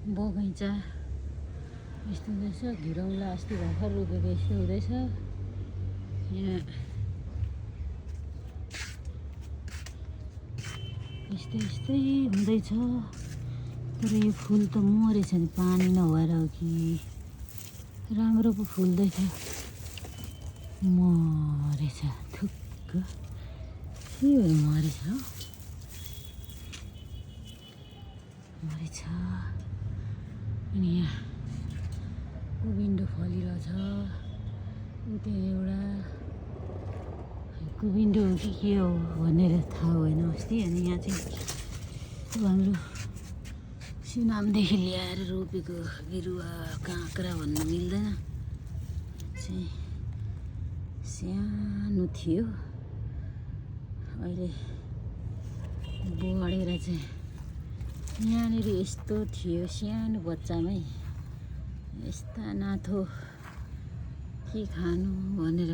बगैँचा यस्तो हुँदैछ। घिरौँला अस्ति भर्खर रोपेको यस्तो हुँदैछ। यहाँ यस्तै हुँदैछ। तर यो फुल त मरेछ नि, पानी नभएर हो कि राम्रो पो फुल्दैछ, मरेछ थुक्क। के भएर मरेछ हौ, मरेछ। अनि यहाँ कुबिन्डो फलिरहेछ। उता एउटा कुबिन्डो हो कि के हो भनेर थाहा भएन अस्ति। अनि यहाँ चाहिँ हाम्रो सुनामदेखि ल्याएर रोपेको बिरुवा काँक्रा भन्न मिल्दैन चाहिँ सानो थियो, अहिले बढेर चाहिँ यहाँनिर यस्तो थियो सानो बच्चामै। यस्ता नाथो के खानु भनेर